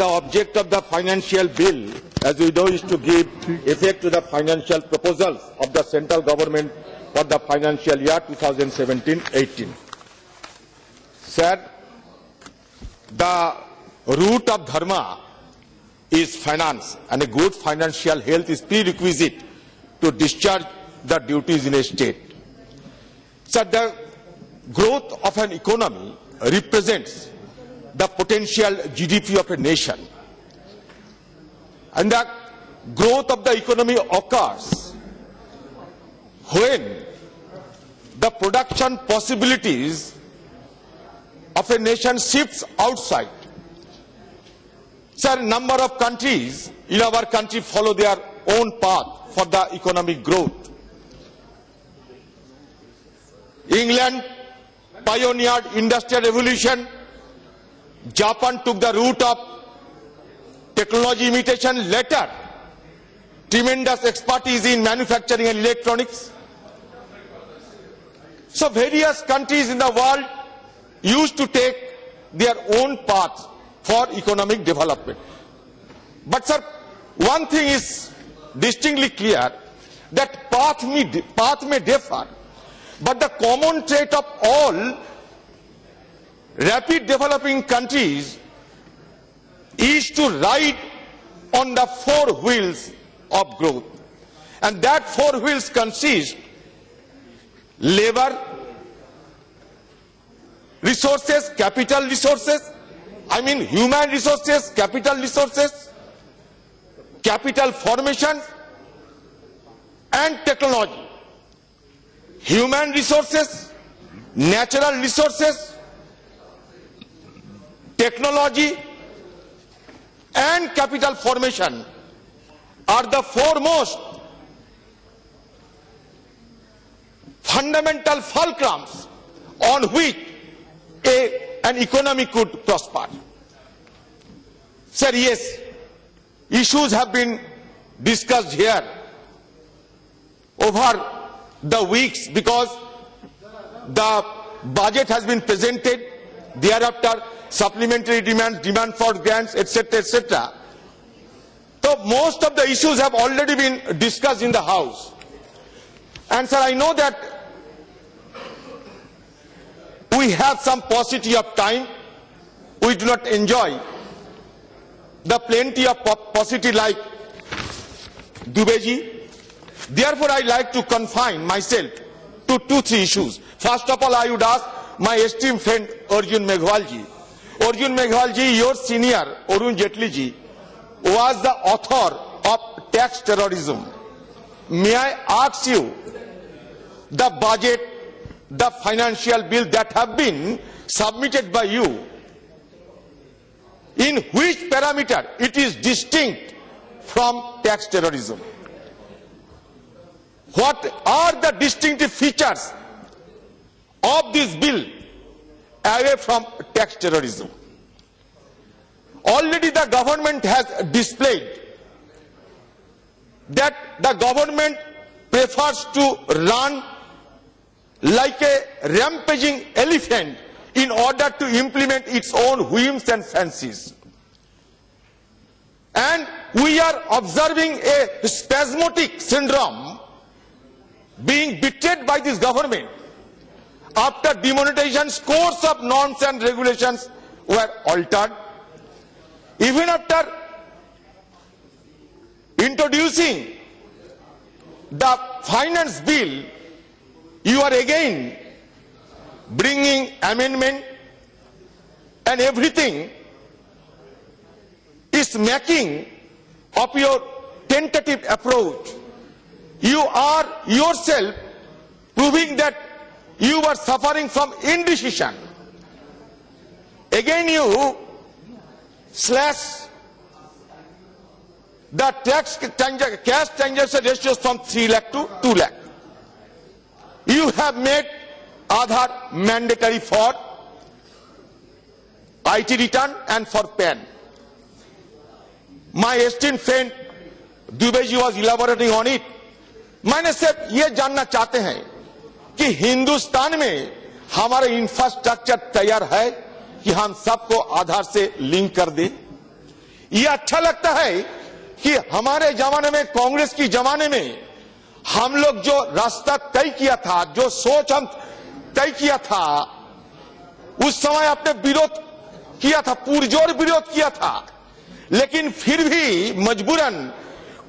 the object of the financial bill, as we know, is to give effect to the financial proposals of the central government for the financial year 2017-18. Sir, the root of dharma is finance, and a good financial health is prerequisite to discharge the duties in a state. Sir, the growth of an economy represents the potential GDP of a nation, and the growth of the economy occurs when the production possibilities of a nation shifts outside. Sir, number of countries in our country follow their own path for the economic growth. England pioneered industrial revolution. Japan took the route of technology imitation. Later, tremendous expertise in manufacturing and electronics. So various countries in the world used to take their own path for economic development. But sir, one thing is distinctly clear, that path may differ, but the common trait of all rapid developing countries is to ride on the four wheels of growth. And that four wheels consist labor, resources, capital resources, human resources, capital resources, capital formation, and technology. Human resources, natural resources, technology, and capital formation are the foremost fundamental fulcrums on which an economy could prosper. Sir, yes, issues have been discussed here over the weeks because the budget has been presented, thereafter supplementary demand for grants, etc., etc. So most of the issues have already been discussed in the House. And sir, I know that we have some paucity of time. We do not enjoy the plenty of paucity like Dubey-ji. Therefore, I like to confine myself to 2-3 issues. First of all, I would ask my esteemed friend Arjun Meghwal-ji. Arjun Meghwal-ji, your senior Arun Jaitley-ji was the author of tax terrorism. May I ask you, the budget, the financial bill that have been submitted by you, in which parameter it is distinct from tax terrorism? What are the distinctive features of this bill away from tax terrorism? Already the government has displayed that the government prefers to run like a rampaging elephant in order to implement its own whims and fancies. And we are observing a spasmodic syndrome being betrayed by this government. After demonetization, scores of norms and regulations were altered. Even after introducing the finance bill, you are again bringing amendment, and everything is making of your tentative approach. You are yourself proving that you are suffering from indecision. Again you slash the cash transaction ratios from 3 lakh to 2 lakh. You have made Aadhaar mandatory for IT return and for PAN. My esteemed friend Dubey-ji was elaborating on it. मैंने सिर्फ ये जानना चाहते हैं कि हिंदुस्तान में हमारा infrastructure तैयार है कि हम सबको आधार से लिंक कर दें। ये अच्छा लगता है कि हमारे जमाने में, कांग्रेस की जमाने में, हम लोग जो रास्ता तय किया था, जो सोच हम तय किया था, उस समय आपने विरोध किया था, पुरजोर विरोध किया था, लेकिन फिर भी मजबूरन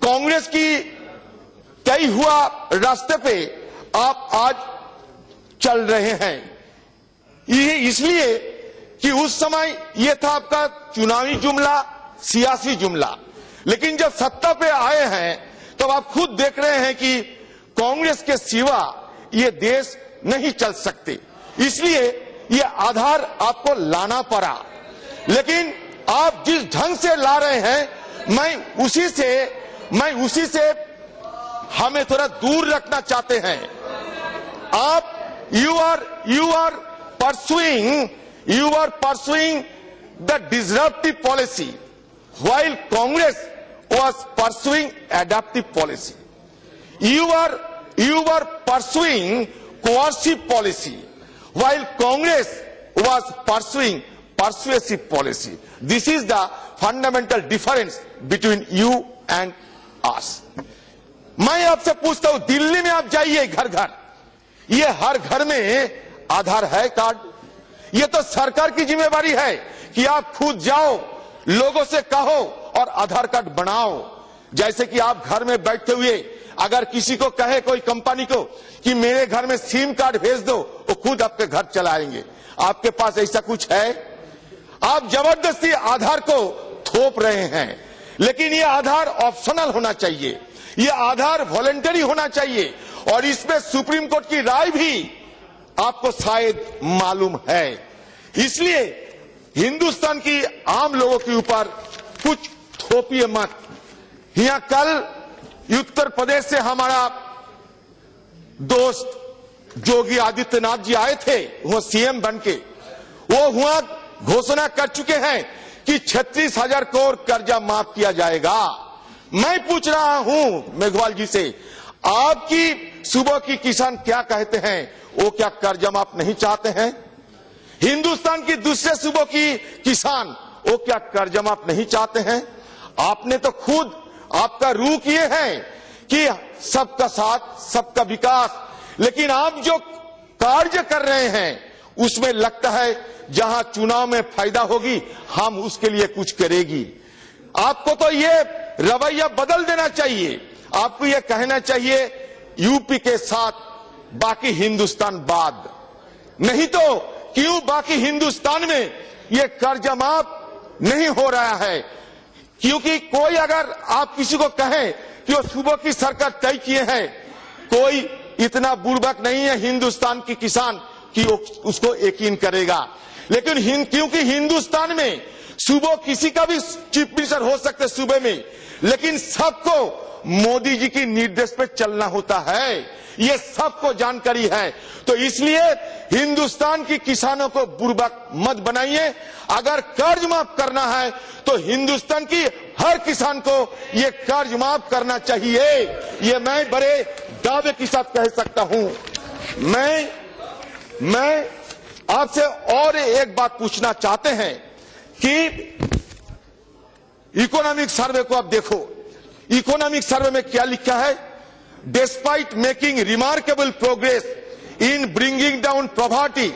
कांग्रेस की तय हुआ रास्ते पे आप आज चल रहे हैं। ये इसलिए कि उस समय ये था आपका चुनावी जुमला, सियासी जुमला, लेकिन जब सत्ता पे आए हैं तो आप खुद देख रहे हैं कि कांग्रेस के सिवा ये देश नहीं चल सकते, इसलिए ये आधार आपको लाना पड़ा। लेकिन आप जिस ढंग से ला रहे हैं, मैं उसी से हमें थोड़ा दूर रखना चाहते हैं। आप you are pursuing the disruptive policy while Congress was pursuing adaptive policy. You are pursuing coercive policy while Congress was pursuing persuasive policy. This is the fundamental difference between you and us. मैं आपसे पूछता हूं, दिल्ली में आप जाइए घर घर, ये हर घर में आधार है कार्ड। ये तो सरकार की जिम्मेवारी है कि आप खुद जाओ, लोगों से कहो और आधार कार्ड बनाओ। जैसे कि आप घर में बैठते हुए अगर किसी को कहे, कोई कंपनी को, कि मेरे घर में सिम कार्ड भेज दो, वो खुद आपके घर चलाएंगे। आपके पास ऐसा कुछ है? आप जबरदस्ती आधार को थोप रहे हैं, लेकिन ये आधार ऑप्शनल होना चाहिए, ये आधार वॉलंटरी होना चाहिए, और इसमें सुप्रीम कोर्ट की राय भी आपको शायद मालूम है। इसलिए हिंदुस्तान की आम लोगों के ऊपर कुछ थोपिए मत। यहां कल उत्तर प्रदेश से हमारा दोस्त योगी आदित्यनाथ जी आए थे, वो सीएम बनके, वो हुआ घोषणा कर चुके हैं कि 36,000 करोड़ कर्जा माफ किया जाएगा। मैं पूछ रहा हूं मेघवाल जी से, आपकी सुबह की किसान क्या कहते हैं? वो क्या कर्जा माफ नहीं चाहते हैं? हिंदुस्तान की दूसरे सूबों की किसान वो क्या कर्जा माफ नहीं चाहते हैं? आपने तो खुद आपका रूह किए हैं कि सबका साथ सबका विकास, लेकिन आप जो कार्य कर रहे हैं उसमें लगता है जहां चुनाव में फायदा होगी हम उसके लिए कुछ करेगी। आपको तो ये रवैया बदल देना चाहिए। आपको ये कहना चाहिए यूपी के साथ बाकी हिंदुस्तान बाद, नहीं तो क्यों बाकी हिंदुस्तान में ये कर्जा माफ नहीं हो रहा है? क्योंकि कोई अगर आप किसी को कहें कि वो सूबों की सरकार तय किए हैं, कोई इतना बुर्बक नहीं है हिंदुस्तान की किसान कि वो उसको यकीन करेगा। लेकिन क्योंकि हिंदुस्तान में सूबों किसी का भी चीफ मिनिस्टर हो सकते सूबे में, लेकिन सबको मोदी जी की निर्देश पे चलना होता है, ये सबको जानकारी है। तो इसलिए हिंदुस्तान की किसानों को बुर्बक मत बनाइए। अगर कर्ज माफ करना है तो हिंदुस्तान की हर किसान को ये कर्ज माफ करना चाहिए। ये मैं बड़े दावे के साथ कह सकता हूं। मैं आपसे और एक बात पूछना चाहते हैं कि इकोनॉमिक सर्वे को आप देखो, इकोनॉमिक सर्वे में क्या लिखा है? Despite making remarkable progress in bringing down poverty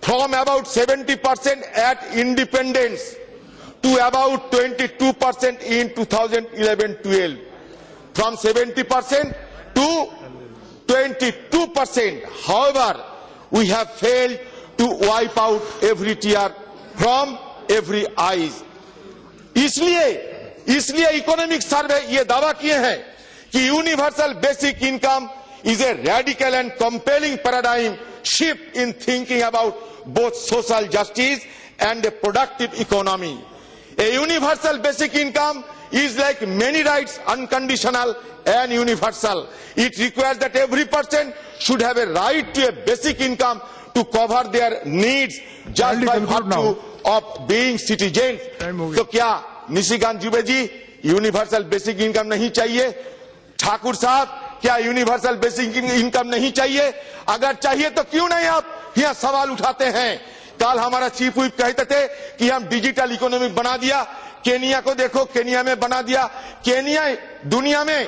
from about 70% at independence to about 22% in 2011-12, from 70% to 22%. However, we have failed to wipe out every tear from every eyes. इसलिए economic survey ये दावा किए हैं कि universal basic income is a radical and compelling paradigm shift in thinking about both social justice and a productive economy. A universal basic income is like many rights, unconditional and universal. It requires that every person should have a right to a basic income to cover their needs just by virtue of being citizens. तो क्या Nishikant Dubey ji universal basic income नहीं चाहिए? ठाकुर साहब क्या universal basic income नहीं चाहिए? अगर चाहिए तो क्यों नहीं आप यह सवाल उठाते हैं? कल हमारा चीफ व्हिप कहते थे कि हम डिजिटल इकोनॉमी बना दिया। केनिया को देखो, केनिया में बना दिया। केनिया दुनिया में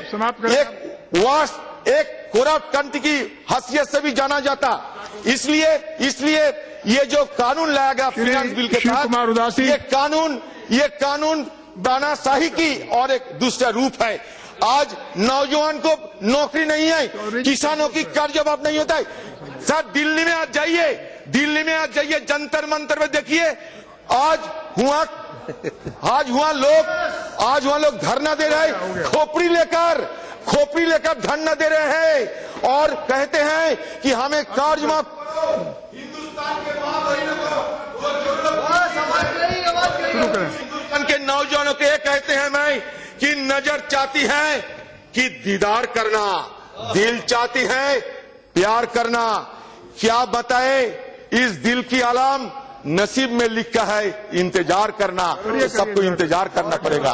एक करप्ट कंट्री की हैसियत से भी जाना जाता। इसलिए ये जो कानून लाया गया फाइनेंस बिल के तहत, ये कानून तानाशाही की और एक दूसरा रूप है। आज नौजवान को नौकरी नहीं है, किसानों की कर्ज जवाब नहीं होता है। सर दिल्ली में आज जाइए, जंतर मंतर में देखिए, आज हुआ लोग धरना दे रहे हैं, खोपड़ी लेकर धरना दे रहे हैं और कहते हैं कि हमें कर्ज माफ। हिंदुस्तान के नौजवानों के कहते हैं मैं कि नजर चाहती है कि दीदार करना, दिल चाहती है प्यार करना। क्या बताए, इस दिल की आलाम नसीब में लिखा है इंतजार करना, सबको इंतजार करना पड़ेगा।